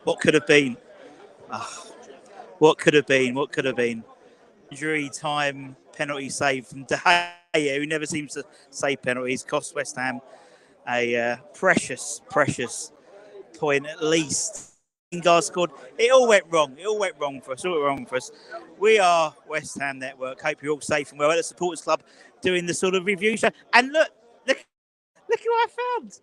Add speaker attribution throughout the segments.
Speaker 1: What could have been? What could have been? What could have been? Injury time penalty save from De Gea, who never seems to save penalties, cost West Ham a precious point at least. Lingard scored. It all went wrong. It all went wrong for us. All went wrong for us. We are West Ham Network. Hope you're all safe and well at the Supporters Club doing the sort of review show. And look who I found.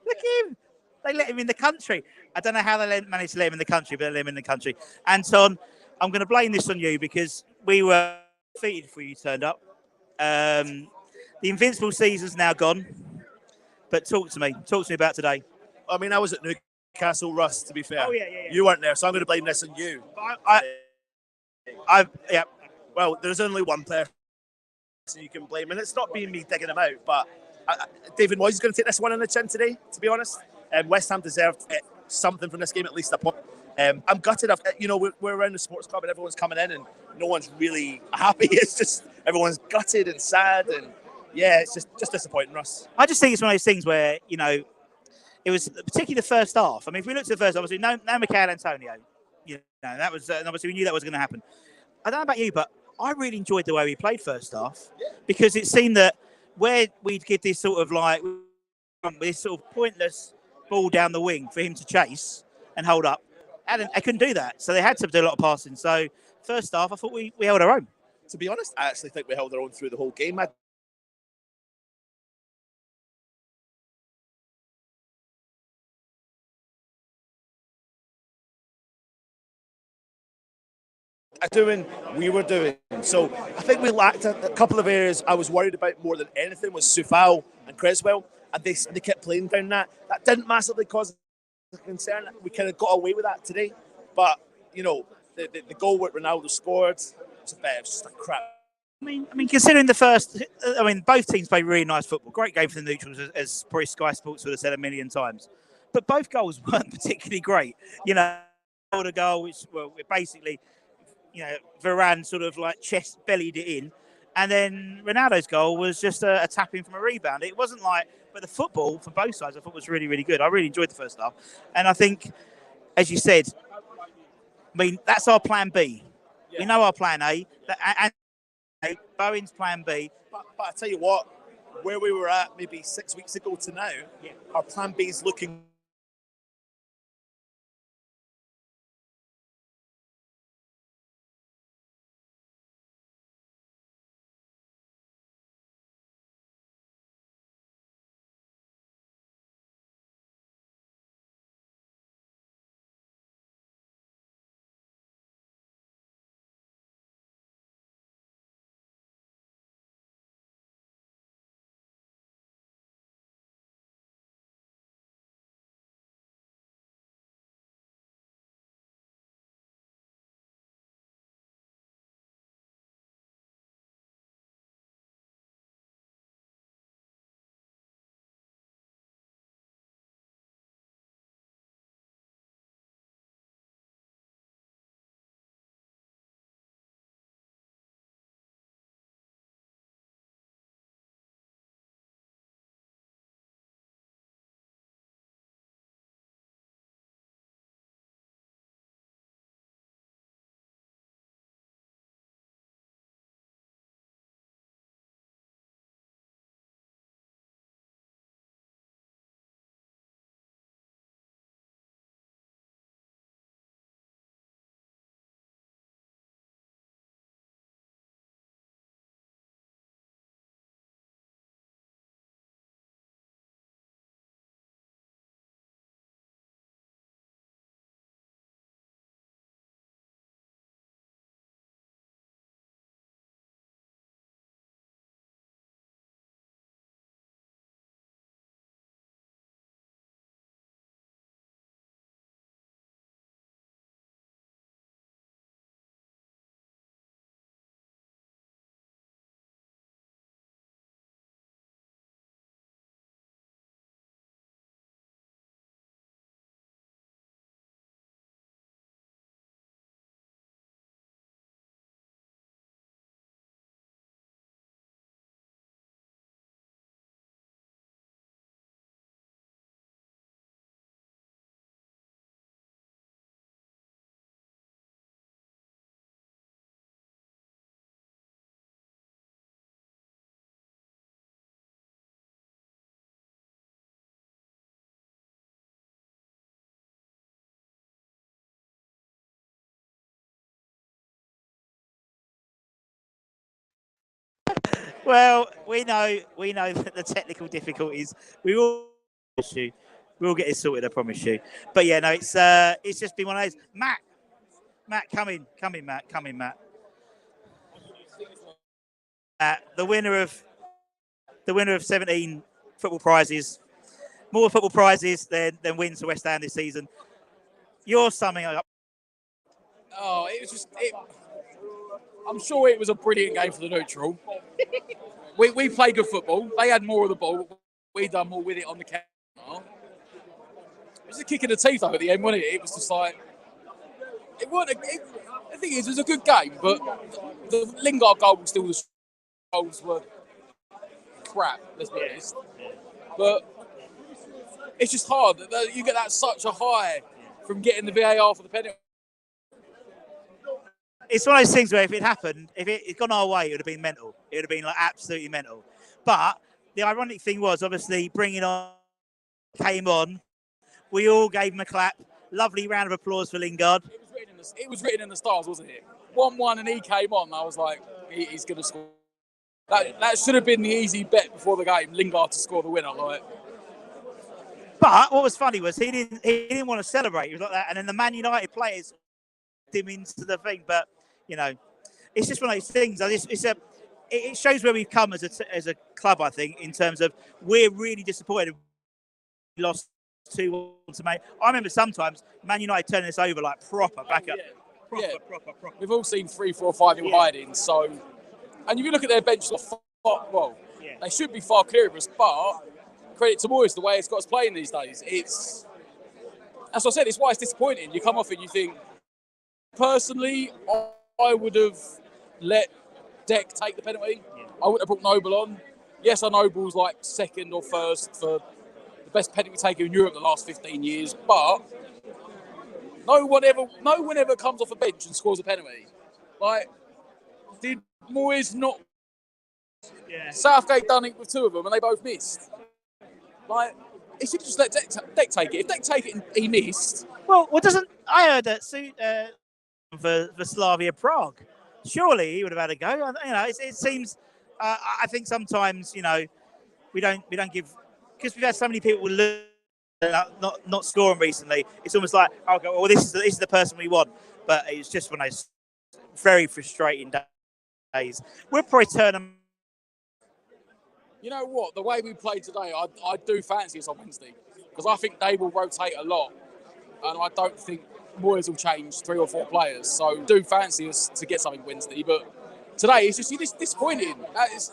Speaker 1: Look at him. They let him in the country. I don't know how they managed to let him in the country, but they let him in the country. Anton, I'm going to blame this on you because we were defeated before you turned up. The invincible season's now gone. But talk to me. Talk to me about today.
Speaker 2: I mean, I was at Newcastle, Russ, to be fair.
Speaker 1: Oh, yeah.
Speaker 2: You weren't there, so I'm going to blame this on you.
Speaker 1: Yeah.
Speaker 2: Well, there's only one person you can blame, and it's not being me digging him out, but David Moyes is going to take this one on the chin today, to be honest. West Ham deserved something from this game, at least a point. I'm gutted. We're around the sports club and everyone's coming in and no one's really happy. It's just everyone's gutted and sad, and yeah, it's just disappointing, Russ.
Speaker 1: I just think it's one of those things where, it was particularly the first half. I mean, if we looked at the first, obviously, no Mikel Antonio. That was, and obviously we knew that was going to happen. I don't know about you, but I really enjoyed the way we played first half because it seemed that where we'd give this sort of this sort of pointless ball down the wing for him to chase and hold up, I couldn't do that. So they had to do a lot of passing. So first half, I thought we held our own.
Speaker 2: To be honest, I actually think we held our own through the whole game. We were doing. So I think we lacked a couple of areas I was worried about more than anything was Sufal and Creswell, and they kept playing down that. That didn't massively cause a concern. We kind of got away with that today, but the goal that Ronaldo scored was just a crap.
Speaker 1: I mean, considering both teams played really nice football. Great game for the neutrals, as probably Sky Sports would have said a million times. But both goals weren't particularly great. The goal, which basically, Varane sort of like chest bellied it in, and then Ronaldo's goal was just a tap in from a rebound. It wasn't but the football from both sides I thought was really, really good. I really enjoyed the first half, and I think, as you said, that's our plan B. Yeah. We know our plan A, and Bowen's plan B.
Speaker 2: But I tell you what, where we were at maybe 6 weeks ago to now, our plan B is looking
Speaker 1: Well, we know that the technical difficulties. We will issue. We'll get it sorted. I promise you. But yeah, no, it's just been one of those. Matt, come in, Matt, come in, Matt. The winner of 17 football prizes, more football prizes than wins for West Ham this season. You're summing up.
Speaker 3: Oh, it was just. I'm sure it was a brilliant game for the neutral. we played good football. They had more of the ball. We done more with it on the counter. It was a kick in the teeth though at the end, wasn't it? It was just like it wasn't. The thing is, it was a good game, but the Lingard goal was still the goals were crap. Let's be honest. But it's just hard. You get that such a high from getting the VAR for the penalty.
Speaker 1: It's one of those things where if it happened, if it had gone our way, it would have been mental. It would have been like absolutely mental. But the ironic thing was, obviously, bringing on came on. We all gave him a clap. Lovely round of applause for Lingard.
Speaker 3: It was written in the stars, wasn't it? 1-1 and he came on. I was like, he's going to score. That should have been the easy bet before the game. Lingard to score the winner. Like.
Speaker 1: But what was funny was he didn't want to celebrate. He was like that, and then the Man United players him into the thing. But you know, it's just one of those things. It shows where we've come as a club. I think in terms of we're really disappointed. We lost 2-1 to Man. I remember sometimes Man United turning this over like proper back up. Proper.
Speaker 3: We've all seen 3, 4, 5 hiding. So, and if you look at their bench, they should be far clearer of us. But credit to Moyes, the way it's got us playing these days. That's what I said. It's why it's disappointing. You come off it, you think. Personally, I would have let Deck take the penalty. Yeah. I wouldn't have brought Noble on. Yes, I know Noble's like second or first for the best penalty taker in Europe the last 15 years, but no one ever comes off a bench and scores a penalty. Like, did Moyes not? Yeah. Southgate done it with 2 of them, and they both missed. Like, he should just let Deck take it. If Deck take it and he missed,
Speaker 1: well, I heard that for Slavia Prague. Surely he would have had a go. You know, it seems. I think sometimes we don't give because we've had so many people not scoring recently. It's almost like well, this is the person we want. But it's just one of those very frustrating days. We'll probably turn them.
Speaker 3: You know what? The way we played today, I do fancy us on Wednesday because I think they will rotate a lot, and I don't think Moyes will change 3 or 4 players. So do fancy us to get something Wednesday, but today it's just disappointing. It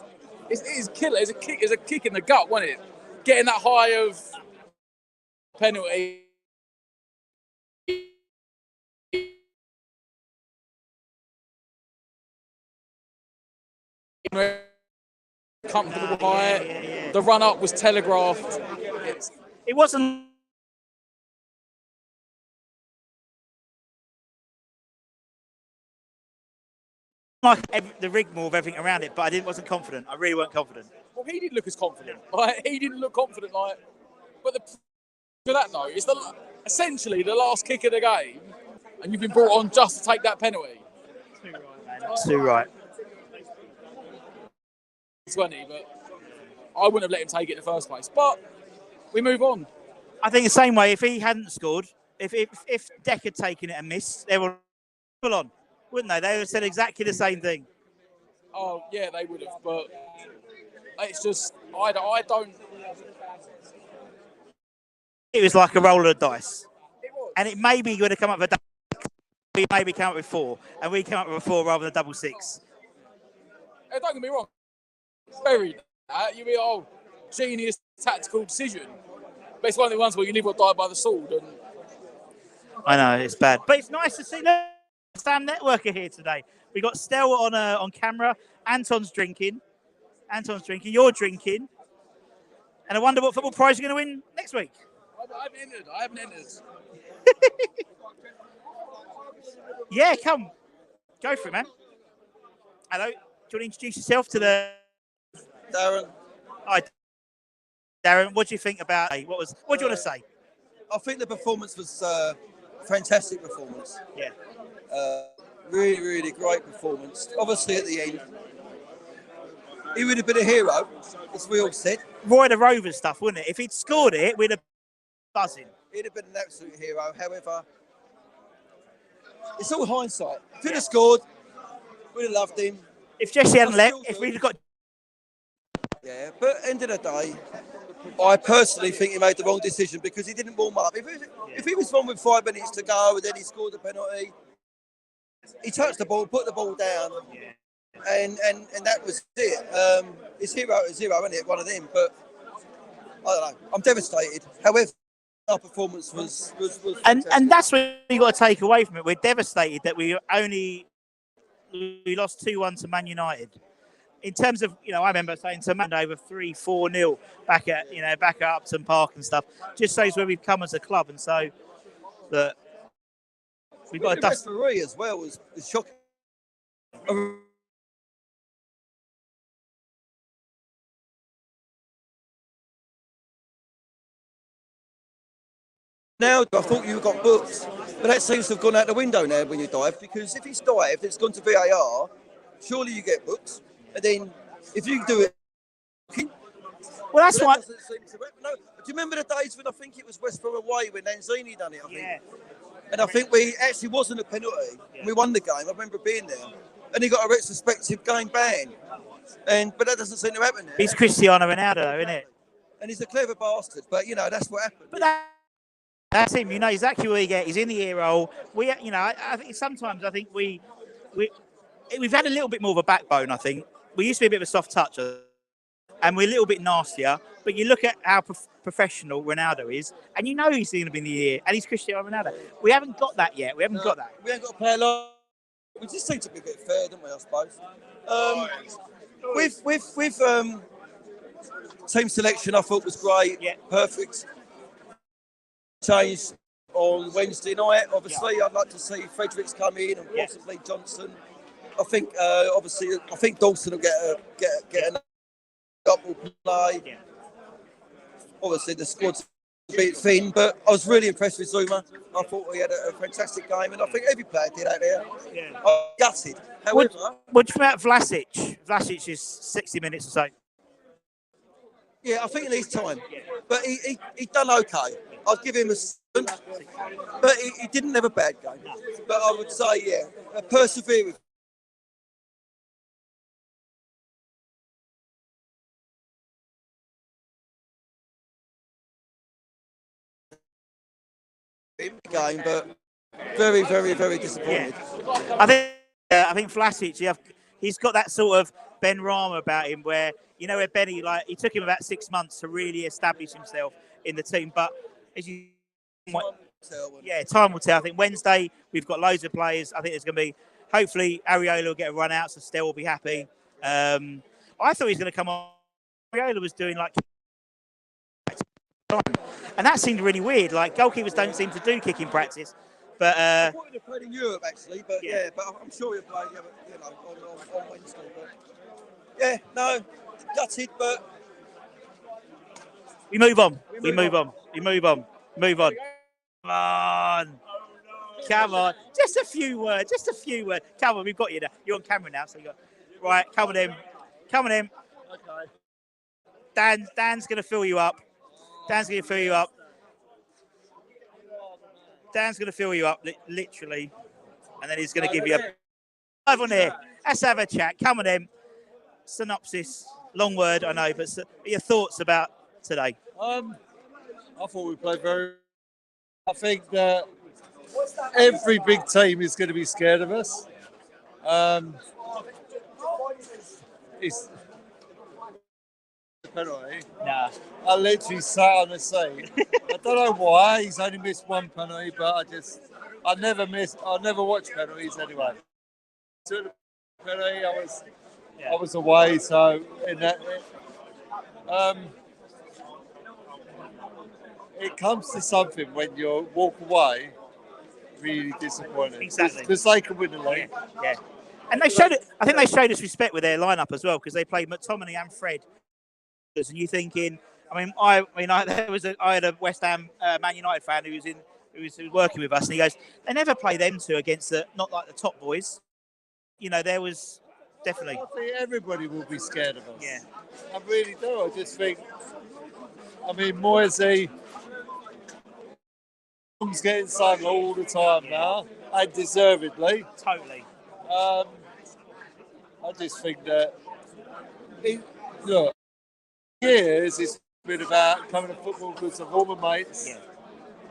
Speaker 3: is killer. It's a kick in the gut, wasn't it? Getting that high of penalty. Comfortable high. Yeah. The run up was telegraphed.
Speaker 1: It wasn't. Like the rigmarole of everything around it, but I wasn't confident. I really weren't confident.
Speaker 3: Well, he didn't look as confident. He didn't look confident. But for that though, it's essentially the last kick of the game, and you've been brought on just to take that penalty.
Speaker 1: Too right, man. Too right.
Speaker 3: 20, but I wouldn't have let him take it in the first place. But we move on.
Speaker 1: I think the same way. If he hadn't scored, if Deck had taken it and missed, they were full on. Wouldn't they? They would have said exactly the same thing.
Speaker 3: Oh, yeah, they would have. But it's just, I don't.
Speaker 1: It was like a roll of the dice. And it maybe would have come up with we maybe come up with 4. And we came up with a 4 rather than a double 6.
Speaker 3: Hey, don't get me wrong. Buried that. You'd be, genius tactical decision. But it's one of the ones where you live or die by the sword. And
Speaker 1: I know, it's bad. But it's nice to see Sam Networker here today. We got Stel on camera. Anton's drinking. You're drinking. And I wonder what football prize you're going to win next week.
Speaker 3: I haven't entered.
Speaker 1: Yeah, come. Go for it, man. Hello. Do you want to introduce yourself to the...
Speaker 4: Darren.
Speaker 1: Hi, Darren. What do you think about... What do you want to say?
Speaker 4: I think the performance was fantastic performance.
Speaker 1: Yeah.
Speaker 4: Really, really great performance. Obviously, at the end, he would have been a hero, as we all said.
Speaker 1: Roy the Rover stuff, wouldn't it? If he'd scored it, we'd have been buzzing.
Speaker 4: He'd have been an absolute hero. However, it's all hindsight. If he'd have scored, we'd have loved him.
Speaker 1: If Jesse hadn't
Speaker 4: I
Speaker 1: let,
Speaker 4: still
Speaker 1: if
Speaker 4: do.
Speaker 1: we'd have got.
Speaker 4: Yeah, but end of the day, I personally think he made the wrong decision because he didn't warm up. If he was on with 5 minutes to go and then he scored the penalty, he touched the ball, put the ball down, and that was it. It's 0-0, isn't it? One of them, but I don't know. I'm devastated. However, our performance was
Speaker 1: And that's what you got to take away from it. We're devastated that we lost 2-1 to Man United. In terms of, I remember saying to Man over 3-4-0 back at Upton Park and stuff. Just shows where we've come as a club, and so that we've got a dust.
Speaker 4: Referee as well was shocking. Now I thought you got booked, but that seems to have gone out the window now when you dive, because if he's dived, it's gone to VAR, surely you get booked, and then if you do it,
Speaker 1: well, that's why.
Speaker 4: No, do you remember the days when I think it was West Brom away when Lanzini done it? I think.
Speaker 1: Yeah.
Speaker 4: And I think we actually wasn't a penalty. Yeah. We won the game. I remember being there, and he got a retrospective game ban, but that doesn't seem to happen now.
Speaker 1: He's Cristiano Ronaldo, isn't it?
Speaker 4: And he's a clever bastard, but that's what happened.
Speaker 1: But that's him. You know exactly what he gets. He's in the ear hole. I think sometimes we've had a little bit more of a backbone. I think we used to be a bit of a soft touch, and we're a little bit nastier. But you look at how professional Ronaldo is, and you know he's going to be in the ear, and he's Cristiano Ronaldo. We haven't got that yet. We haven't got that.
Speaker 4: We haven't got to play a lot. We just seem to be a bit fair, don't we? I suppose. With team selection, I thought was great.
Speaker 1: Yeah.
Speaker 4: Perfect. Changed on Wednesday night. Obviously, I'd like to see Fredericks come in and possibly Johnson. I think, Dawson will get a double play. Yeah. Obviously, the squad's a bit thin, but I was really impressed with Zuma. I thought he had a fantastic game, and I think every player did out there. Yeah. I'm gutted. However,
Speaker 1: what about Vlasic? Vlasic is 60 minutes or so.
Speaker 4: Yeah, I think he needs time, but he done okay. I'd give him a 7, but he didn't have a bad game. But I would say, persevere with him game, but very, very, very disappointed.
Speaker 1: Yeah. I think Vlasic, he's got that sort of Ben Rama about him, where where Benny, he took him about 6 months to really establish himself in the team. But as you, time will tell. I think Wednesday we've got loads of players. I think there's going to be, hopefully, Areola will get a run out, so Stell will be happy. I thought he was going to come on. Areola was doing and that seemed really weird. Goalkeepers don't seem to do kicking practice. But
Speaker 4: I thought he'd have played in Europe actually, but but I'm sure he'll play on Wednesday. But gutted, but
Speaker 1: we move on. We move on. Come on. Just a few words. Come on, we've got you now. You're on camera now, so you got right. Come on in. Okay. Dan's going to fill you up. Dan's going to fill you up, literally, and then he's going to give you a live on here. Let's have a chat. Come on in. Synopsis, long word, I know, but your thoughts about today?
Speaker 5: I thought we played very. I think that every big team is going to be scared of us. It's penalty.
Speaker 1: Nah.
Speaker 5: I literally sat on the seat. I don't know why he's only missed one penalty, but I never watch penalties anyway. Took the penalty, I was away, so in that it comes to something when you walk away really disappointed.
Speaker 1: Exactly.
Speaker 5: Because they can win the league.
Speaker 1: Yeah. And they showed it. I think they showed us respect with their lineup as well, because they played McTominay and Fred. And you thinking, I had a West Ham Man United fan who was working with us, and he goes, they never play them two against not like the top boys. There was definitely.
Speaker 5: I think everybody will be scared of us.
Speaker 1: Yeah.
Speaker 5: I really do. I just think, I mean, Moisey, he's getting sung all the time now, and deservedly.
Speaker 1: Totally.
Speaker 5: I just think that, look, years it's been about coming to football because of all my mates.
Speaker 1: Yeah.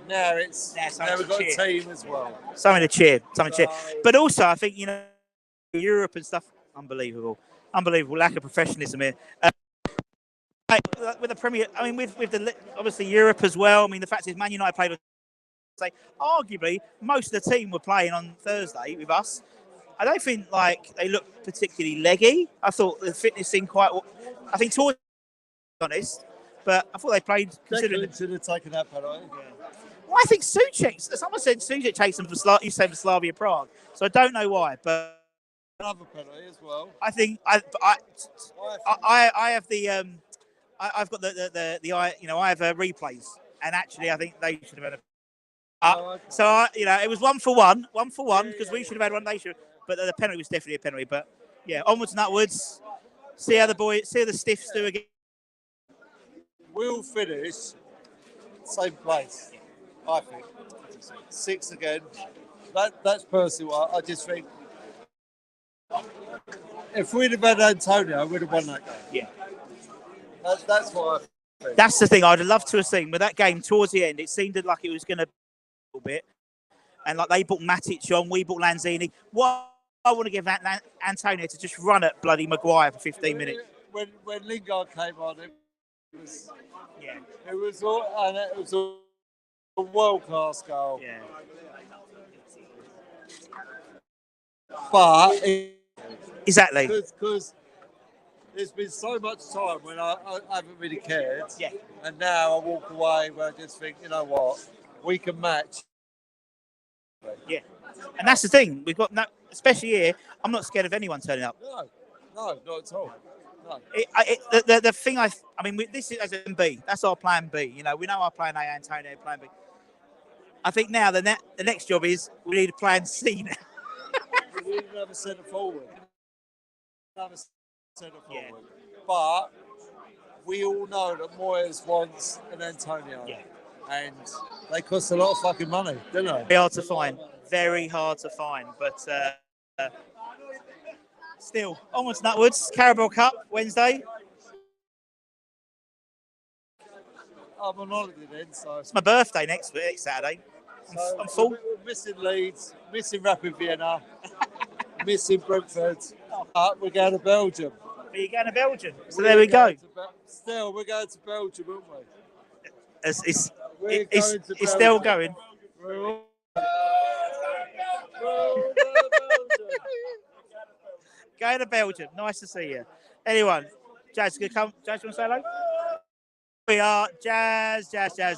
Speaker 5: Now
Speaker 1: something
Speaker 5: we've
Speaker 1: to
Speaker 5: got
Speaker 1: cheer.
Speaker 5: a team as well.
Speaker 1: Something to cheer. But also, I think, Europe and stuff, unbelievable. Unbelievable lack of professionalism here. With the Premier, I mean, with the obviously Europe as well. I mean, the fact is, Man United played on. Say, arguably, most of the team were playing on Thursday with us. I don't think they looked particularly leggy. I thought the fitness seemed quite. I think towards honest, but I thought they played considering.
Speaker 5: Should have taken that penalty.
Speaker 1: Well, I think Suchek. Someone said Suchek takes them for Slavia Prague, so I don't know why, but
Speaker 5: Another penalty as well.
Speaker 1: I think I have the I've got the I have replays, and actually I think they should have had a. So it was 1-for-1 because we should have had one. They should, but the penalty was definitely a penalty. But yeah, onwards and upwards. See how the stiffs do again.
Speaker 5: We'll finish same place, I think. 6 again. That's personally what I just think. If we'd have had Antonio, we'd have won that game.
Speaker 1: Yeah.
Speaker 5: That's what I think.
Speaker 1: That's the thing I'd love to have seen. With that game towards the end, it seemed like it was going to be a little bit. And they brought Matic on, we brought Lanzini. What I want to give Antonio to just run at bloody Maguire for 15 minutes.
Speaker 5: When Lingard came on, it was a world-class goal.
Speaker 1: Yeah.
Speaker 5: But
Speaker 1: Exactly.
Speaker 5: Because there's been so much time when I haven't really cared.
Speaker 1: Yeah.
Speaker 5: And now I walk away where I just think, you know what, we can match.
Speaker 1: Yeah. And that's the thing. We've got no, especially here, I'm not scared of anyone turning up.
Speaker 5: No, not at all. No.
Speaker 1: The thing I mean, this is as a B. That's our plan B. We know our plan A, Antonio, plan B. I think now the next job is we need a plan C now.
Speaker 5: We need another centre forward. Yeah. But we all know that Moyes wants an Antonio.
Speaker 1: Yeah.
Speaker 5: And they cost a lot of fucking money, don't they?
Speaker 1: Very hard to find. Very hard to find. But still, onwards and upwards. Carabao Cup, Wednesday.
Speaker 5: I'm on holiday then, so...
Speaker 1: It's my birthday next Saturday. I'm full.
Speaker 5: We're missing Leeds, missing Rapid Vienna, missing Brentford. We're going to Belgium.
Speaker 1: Are you going to Belgium? So there we go.
Speaker 5: Still, we're going to Belgium, aren't we?
Speaker 1: It's still going. Going to Belgium. Nice to see you. Anyone? Jazz, you want to say hello? We are Jazz. Jazz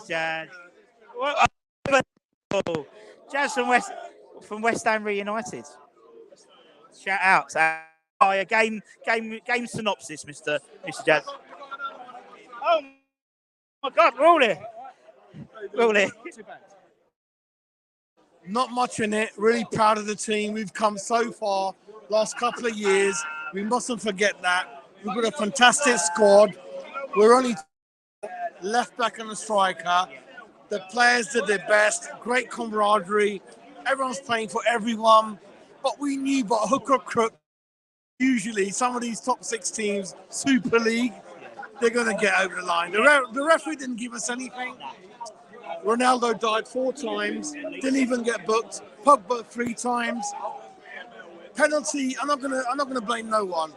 Speaker 1: from West Ham Reunited. Shout out. Oh yeah, game synopsis, Mr. Jazz. Oh my God, we're all here.
Speaker 6: Not much in it. Really proud of the team. We've come so far. Last couple of years, we mustn't forget that. We've got a fantastic squad. We're only left back and a striker. The players did their best. Great camaraderie. Everyone's playing for everyone. But we knew, but hook or crook, usually some of these top 6 teams, Super League, they're going to get over the line. The referee didn't give us anything. Ronaldo died 4 times, didn't even get booked. Pogba 3 times. Penalty. I'm not gonna blame no one.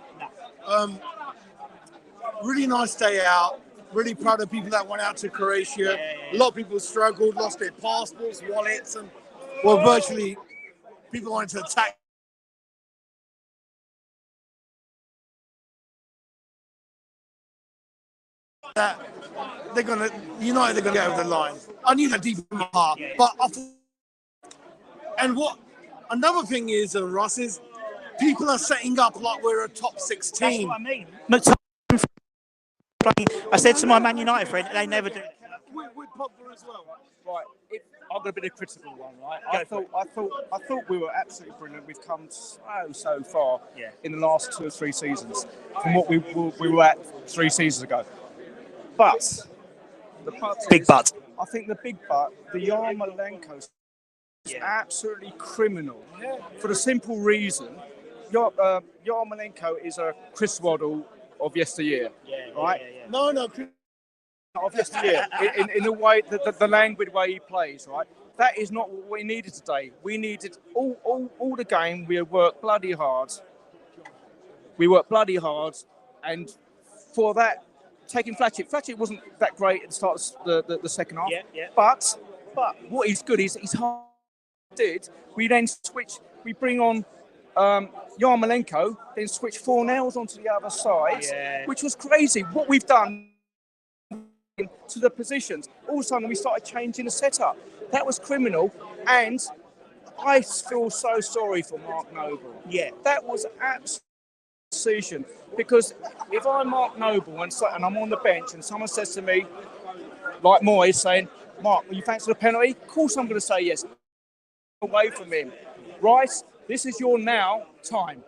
Speaker 6: Really nice day out. Really proud of people that went out to Croatia. A lot of people struggled, lost their passports, wallets, and virtually people wanted to attack. That they're gonna get over the line. I knew that deep in my heart, but another thing is, Russ, is people are setting up like we're a top 6 team.
Speaker 1: That's what I mean. I said to my Man United friend, they never do.
Speaker 6: With Pogba as well.
Speaker 3: Right.
Speaker 7: I'm going to be the critical one, right? I thought we were absolutely brilliant. We've come so far in the last 2 or 3 seasons from what we were at 3 seasons ago. But the
Speaker 1: Big but.
Speaker 7: I think the big but, the Yarmolenko is absolutely criminal for the simple reason Yarmolenko is a Chris Waddle of yesteryear, right?
Speaker 6: No,
Speaker 7: Of yesteryear, in the way, the languid way he plays, right? That is not what we needed today. We needed all the game. We worked bloody hard. And for that, taking Flatchett wasn't that great at the start of the second half. But what is good is he's hard. We then switch. We bring on Yarmolenko, then switch 4 nails onto the other side, which was crazy. What we've done to the positions, all of a sudden we started changing the setup. That was criminal, and I feel so sorry for Mark Noble. That was absolute decision, because if I'm Mark Noble and I'm on the bench and someone says to me, like Moyes saying, Mark, will you fancy the penalty? Of course I'm going to say yes. Away from him. Rice, this is your now time,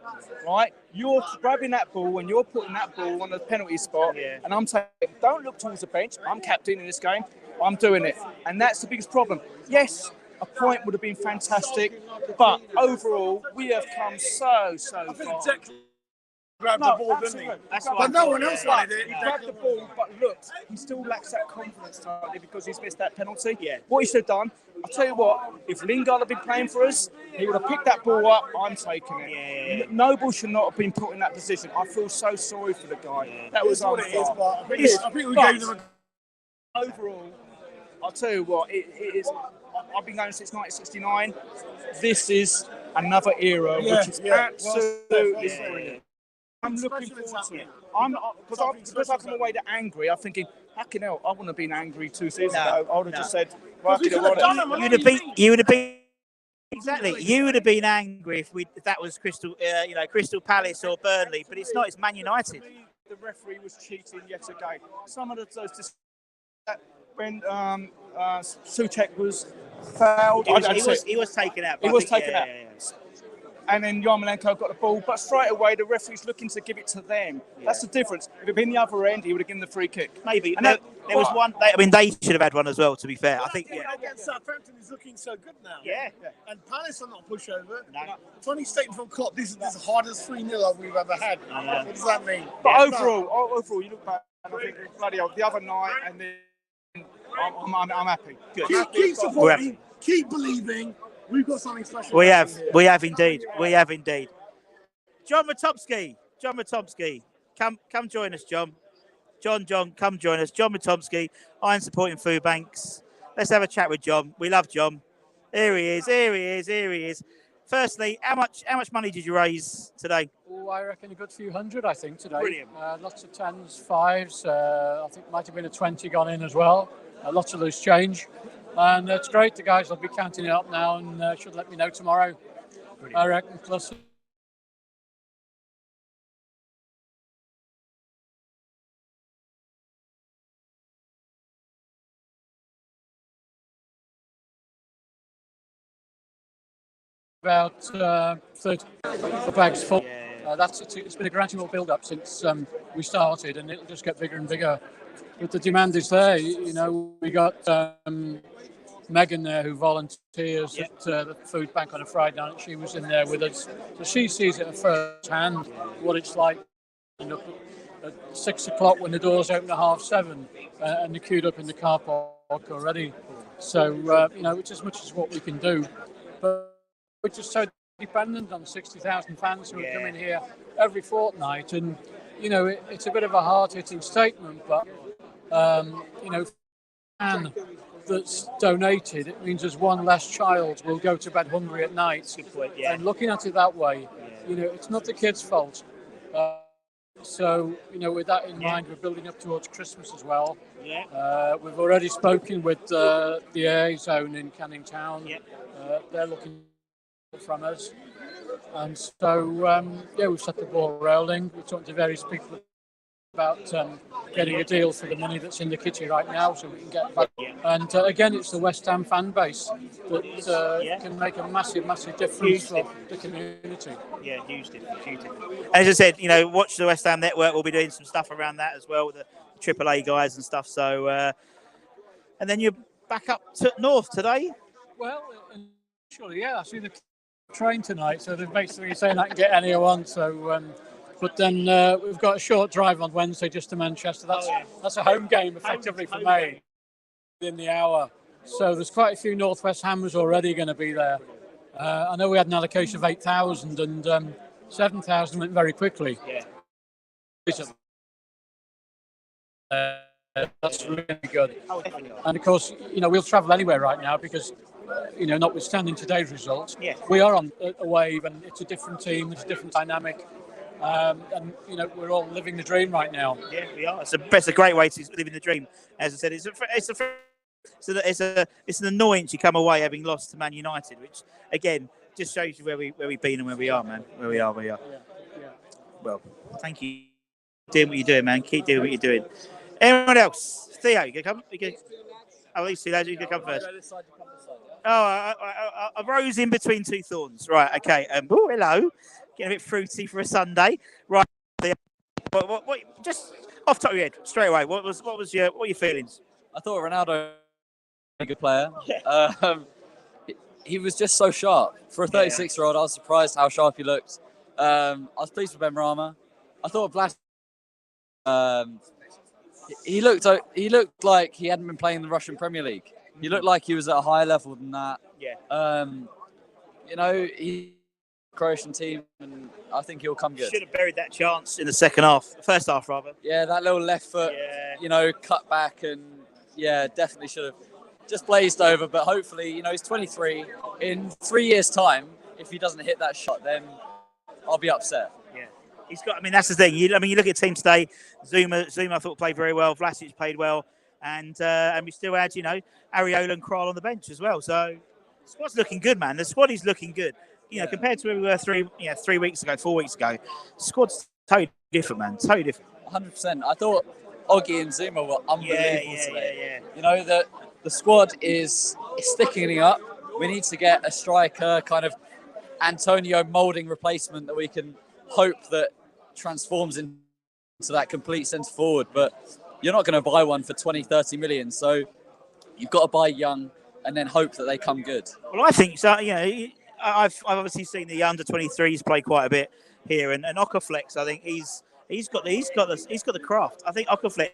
Speaker 7: right? You're grabbing that ball and you're putting that ball on the penalty spot, and I'm saying, don't look towards the bench. I'm captain in this game. I'm doing it. And that's the biggest problem. Yes, a point would have been fantastic, but overall, we have come so far.
Speaker 6: Grabbed the ball, didn't he? But no one else wanted it.
Speaker 7: He grabbed the ball, but look, he still lacks that confidence totally because he's missed that penalty. What he should have done, I'll tell you what, if Lingard had been playing for us, he would have picked that ball up. I'm taking it. Noble should not have been put in that position. I feel so sorry for the guy. That was
Speaker 6: what it is,
Speaker 7: unfair.
Speaker 6: but I think we gave them
Speaker 7: Overall, I'll tell you what, it is. I've been going since 1969. This is another era, which is absolutely brilliant. I'm looking forward to it. Because I come away that angry. I'm thinking, fucking hell, I wouldn't have been angry 2 seasons ago. I would have just said, right,
Speaker 1: you would have been exactly. You would have been angry if that was Crystal Palace or Burnley, but it's not. It's Man United.
Speaker 7: The referee was cheating yet again. Some of those when Souček was fouled.
Speaker 1: He was taken out.
Speaker 7: He was taken out. And then Yarmolenko got the ball, but straight away the referee's looking to give it to them. That's the difference. If it had been the other end, he would have given the free kick.
Speaker 1: Maybe. And there was one. They should have had one as well. To be fair, I think.
Speaker 6: Against Southampton is looking so good now.
Speaker 1: Yeah.
Speaker 6: And Palace are not a pushover.
Speaker 1: No.
Speaker 6: Funny statement from Klopp. This is the hardest 3-0 we've ever had. What does that mean?
Speaker 7: But overall, you look back and I think bloody hell, the other night, and then I'm happy.
Speaker 1: Good.
Speaker 6: Keep supporting. Keep believing. We've got something special.
Speaker 1: We have indeed. John Matomsky, come join us, John. John, come join us. John Matomsky, Iron Supporting Food Banks. Let's have a chat with John. We love John. Here he is. Firstly, how much money did you raise today?
Speaker 8: Oh, I reckon a good few hundred, I think, today.
Speaker 1: Brilliant.
Speaker 8: Lots of 10s, 5s. I think might have been a 20 gone in as well. Lots of loose change. And it's great. The guys will be counting it up now and should let me know tomorrow. Brilliant. I reckon plus about 30 bags full. It's been a gradual build-up since we started, and it'll just get bigger and bigger. But the demand is there. You know, we got Megan there who volunteers at the food bank on a Friday night. She was in there with us, so she sees it at first hand what it's like. At 6 o'clock when the doors open at 7:30, and they're queued up in the car park already. So it's as much as what we can do, but we're just so dependent on 60,000 fans who are coming here every fortnight, and it's a bit of a hard-hitting statement, but fan that's donated, it means there's one less child will go to bed hungry at night. And looking at it that way, it's not the kids' fault. So, with that in mind, we're building up towards Christmas as well. We've already spoken with the A zone in Canning Town. They're looking from us. And so, we've set the ball rolling. We're talking to various people about getting a deal for the money that's in the kitty right now, so we can get back. And again, it's the West Ham fan base that can make a massive, massive difference for the community.
Speaker 1: Yeah, huge difference. As I said, watch the West Ham Network. We'll be doing some stuff around that as well with the AAA guys and stuff. So, and then you're back up to north today.
Speaker 8: Well, surely, yeah. I see the train tonight, so they're basically saying I can get any I want. So. But then we've got a short drive on Wednesday just to Manchester. That's a home game effectively for me within the hour. So there's quite a few North West Hammers already going to be there. I know we had an allocation of 8,000 and 7,000 went very quickly. That's really good. And of course, we'll travel anywhere right now because, notwithstanding today's results, we are on a wave and it's a different team, it's a different dynamic. And we're all living the dream right now.
Speaker 1: Yeah, we are. It's a great way to live in the dream. As I said, it's an annoyance you come away having lost to Man United, which again just shows you where we've been and where we are, man. Where we are. Yeah. Well, thank you. Doing what you're doing, man. Keep doing what you're doing. Anyone else? Theo, you can come. At least Theo, you can come first. Oh, I rose in between two thorns. Right. Okay. Oh, hello. Getting a bit fruity for a Sunday, right? What? Just off the top of your head, straight away. What were your feelings?
Speaker 9: I thought Ronaldo was a good player. He was just so sharp for a 36-year-old. I was surprised how sharp he looked. I was pleased with Benrahma. I thought Blas. He looked like he hadn't been playing in the Russian Premier League. He looked like he was at a higher level than that.
Speaker 1: Yeah.
Speaker 9: He. Croatian team, and I think he'll come good.
Speaker 1: Should have buried that chance in the first half rather.
Speaker 9: Yeah, that little left foot, cut back, and definitely should have just blazed over. But hopefully, he's 23. In 3 years' time, if he doesn't hit that shot, then I'll be upset.
Speaker 1: Yeah, he's got. I mean, that's the thing. You look at the team today. Zuma, I thought played very well. Vlasic played well, and we still had Areola and Král on the bench as well. So the squad's looking good, man. The squad is looking good. Compared to where we were 3 weeks ago, 4 weeks ago, squad's totally different, man. Totally different.
Speaker 9: 100%. I thought Oggy and Zuma were unbelievable today. The squad is thickening up. We need to get a striker, kind of Antonio moulding replacement that we can hope that transforms into that complete centre forward. But you're not going to buy one for 20, 30 million. So you've got to buy young and then hope that they come good.
Speaker 1: Well, I think so. I've obviously seen the under 23s play quite a bit here, and Okaflex, I think he's got the craft. I think Okaflex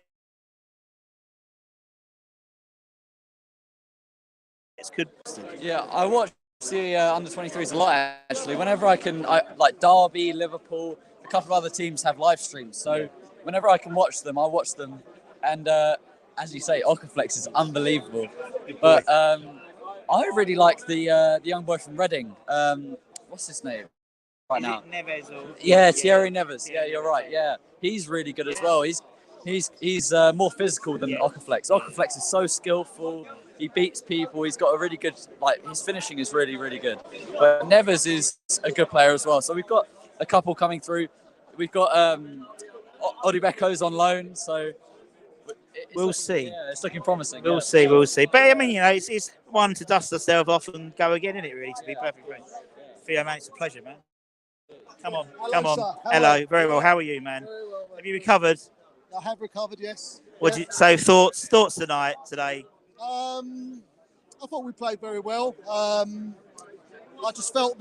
Speaker 1: could.
Speaker 9: Yeah, I watch the under 23s a lot actually. Whenever I can, like Derby, Liverpool, a couple of other teams have live streams, so whenever I can watch them, I watch them. And as you say, Okaflex is unbelievable. But I really like the young boy from Reading. What's his name right now?
Speaker 1: Neves or...
Speaker 9: Thierry Neves. Yeah, you're right. Yeah, he's really good as well. He's more physical than Okaflex. Okaflex is so skillful. He beats people. He's got a really good, his finishing is really, really good. But Neves is a good player as well. So we've got a couple coming through. We've got Odibeko's on loan. So
Speaker 1: we'll see.
Speaker 9: Yeah, it's looking promising.
Speaker 1: We'll see. But I mean, it's one to dust ourselves off and go again, isn't it? Really, to be perfectly frank. Theo, man, it's a pleasure, man. Come on. Hello, very well. How are you, man? Have you recovered?
Speaker 10: I have recovered, yes.
Speaker 1: So thoughts today?
Speaker 10: I thought we played very well. I just felt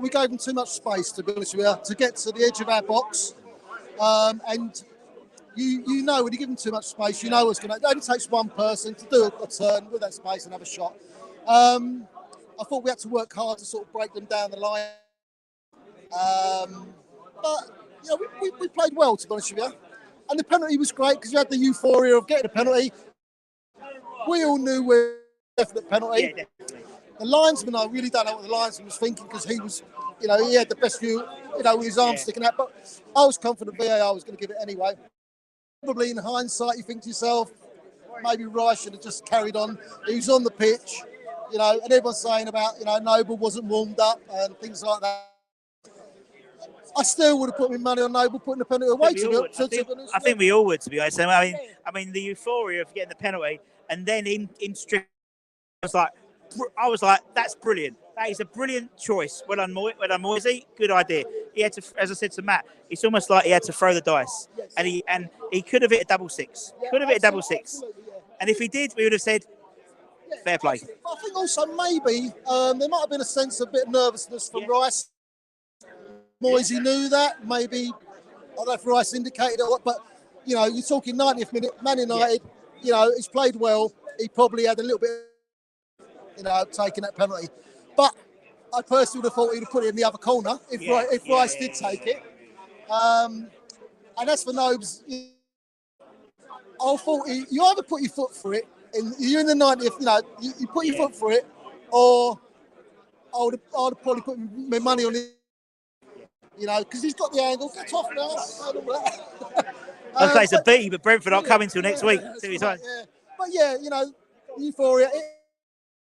Speaker 10: we gave them too much space, to be honest with you, to get to the edge of our box. And you know when you give them too much space, you know what's going to. It only takes one person to do a turn with that space and have a shot. I thought we had to work hard to sort of break them down the line. But we played well, to be honest with you. And the penalty was great because you had the euphoria of getting a penalty. We all knew we were a definite penalty.
Speaker 1: Yeah, definitely.
Speaker 10: The linesman, I really don't know what the linesman was thinking because he was, he had the best view, with his arm sticking out. But I was confident VAR was going to give it anyway. Probably in hindsight, you think to yourself, maybe Rice should have just carried on. He was on the pitch, and everyone's saying about, Noble wasn't warmed up and things like that. I still would have put my money on Noble putting the penalty away.
Speaker 1: I think we all would, to be honest. I mean, the euphoria of getting the penalty and then in strip, I was like, that's brilliant. That is a brilliant choice. Well done, Moisey. Good idea. He had to, as I said to Matt, it's almost like he had to throw the dice, and he could have hit a double six. Could have hit a double six, and if he did, we would have said, fair play.
Speaker 10: I think also maybe there might have been a sense of a bit of nervousness from Rice. Moisey knew that. Maybe, I don't know if Rice indicated it, but, you know, you're talking 90th minute, Man United, you know, he's played well. He probably had a little bit, you know, taking that penalty. But I personally would have thought he'd have put it in the other corner if Rice did take it. And as for Nobes, I thought you either put your foot for it, you're in the 90th, you know, you put your foot for it, or I would have probably put my money on it, you know, because he's got the angle. Get off now.
Speaker 1: I'd say it's a B, but Brentford aren't coming till next week.
Speaker 10: But yeah, you know, euphoria.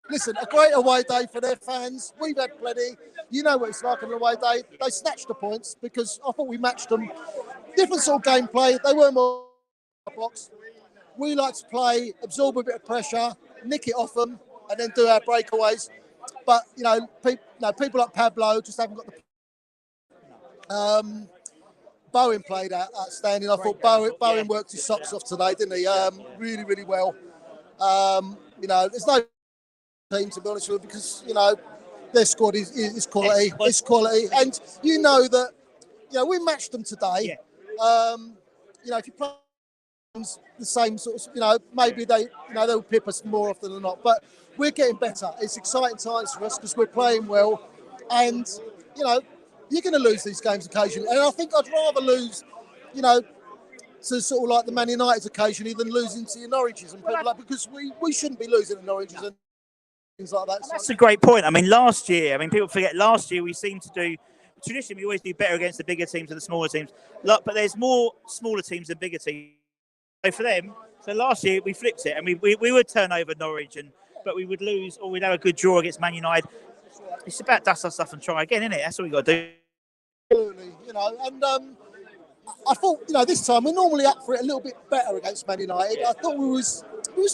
Speaker 10: Listen, a great away day for their fans. We've had plenty. You know what it's like on an away day. They snatched the points because I thought we matched them. Different sort of gameplay. They were more blocks. We like to play, absorb a bit of pressure, nick it off them, and then do our breakaways. But, you know, people like Pablo just haven't got the... Bowen played outstanding. I thought Bowen worked his socks off today, didn't he? Really, really well. You know, there's no team, to be honest with you, because, you know, their squad is quality. It's quality. And you know that, you know, we matched them today. You know, if you play the same sort of, you know, maybe they'll pip us more often than not. But we're getting better. It's exciting times for us because we're playing well. And, you know, you're going to lose these games occasionally. And I think I'd rather lose, you know, to sort of like the Man United occasionally than losing to your Norwiches and people like, because we shouldn't be losing to Norwiches and things like that.
Speaker 1: That's a great point. I mean, last year, people forget, last year we seemed to do, traditionally we always do better against the bigger teams than the smaller teams. But there's more smaller teams than bigger teams. So for them, last year we flipped it and we would turn over Norwich, but we would lose or we'd have a good draw against Man United. It's about dust our stuff and try again, isn't it? That's what we got to do.
Speaker 10: Absolutely, you know, and I thought, you know, this time we're normally up for it a little bit better against Man United. I thought we was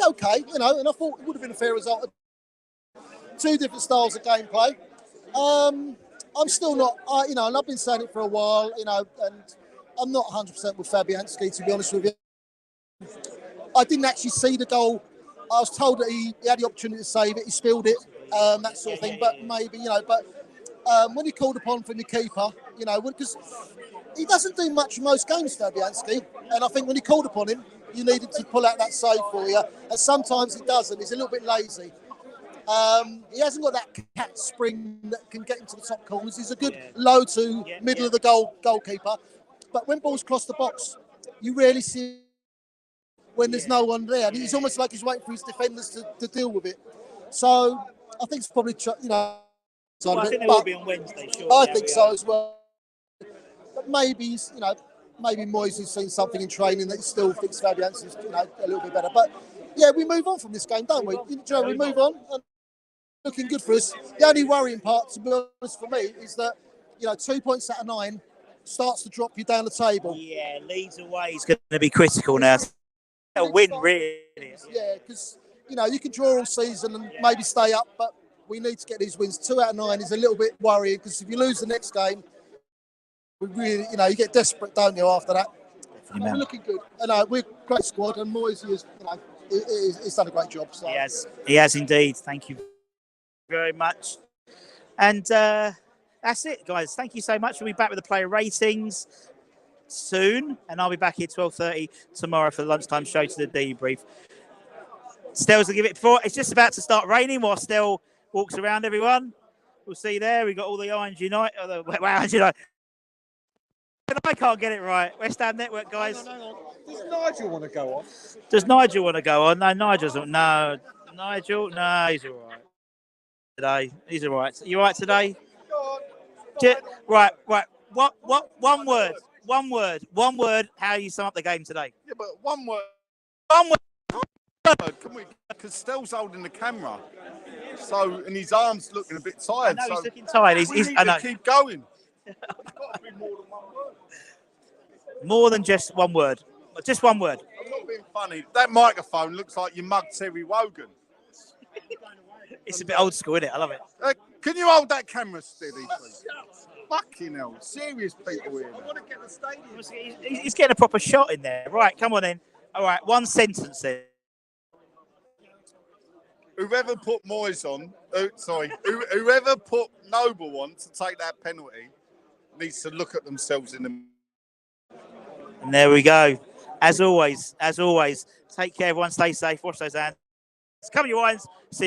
Speaker 10: okay, you know, and I thought it would have been a fair result. Two different styles of gameplay. I'm still not, you know, and I've been saying it for a while, you know, and I'm not 100% with Fabianski, to be honest with you. I didn't actually see the goal. I was told that he had the opportunity to save it. He spilled it, that sort of thing. But maybe, you know, when he called upon from the keeper, you know, because he doesn't do much in most games, Fabianski. And I think when he called upon him, you needed to pull out that save for you. And sometimes he doesn't. He's a little bit lazy. He hasn't got that cat spring that can get into the top corners. He's a good low to middle of the goalkeeper. But when balls cross the box, you rarely see when there's no one there. And it's almost like he's waiting for his defenders to deal with it. So I think it's probably, you know...
Speaker 1: Well, I think they will be on Wednesday, sure.
Speaker 10: I think so as well. But maybe, you know, maybe Moyes has seen something in training that he still thinks Fabianski's, you know, a little bit better. But yeah, we move on from this game, don't we? You know, we move on, and looking good for us. The only worrying part, to be honest, for me, is that, you know, 2 points out of 9 starts to drop you down the table.
Speaker 1: Yeah, Leeds away is going to be critical now. A win, really.
Speaker 10: Yeah, because, you know, you can draw all season and maybe stay up, but we need to get these wins. 2 out of 9 is a little bit worrying because if you lose the next game, we really, you know, you get desperate, don't you, after that? We're looking good. And we're a great squad, and Moyes is, you know, he's done a great job. So.
Speaker 1: He has indeed. Thank you very much. And that's it, guys. Thank you so much. We'll be back with the player ratings soon, and I'll be back here 12:30 tomorrow for the lunchtime show to the debrief. Stell's will give it before. It's just about to start raining while Stell walks around, everyone. We'll see there. We've got all the Orange United. Orange United. I can't get it right. West Ham Network, guys.
Speaker 5: No. Does Nigel want to go on?
Speaker 1: Does Nigel want to go on? No, Nigel's not. No. Nigel? No, he's all right. Today. He's all right. You all right today? Right. What? One word. One word. How you sum up the game today?
Speaker 11: Yeah, but one word. Can we? Because Stell's holding the camera, so and his arms looking a bit tired.
Speaker 1: I know, he's looking tired.
Speaker 11: We need to keep going.
Speaker 1: More than just one word. Just one word.
Speaker 11: I'm not being funny. That microphone looks like you mugged Terry Wogan.
Speaker 1: It's a bit old school, isn't it? I love it.
Speaker 11: Can you hold that camera steady, please? Fucking hell. Serious people here. I want to get the stadium.
Speaker 1: He's getting a proper shot in there. Right, come on in. All right, one sentence then.
Speaker 11: Whoever put Moyes on, whoever put Noble on to take that penalty needs to look at themselves in the.
Speaker 1: And there we go. As always, take care, everyone. Stay safe. Wash those hands. Cover your eyes. See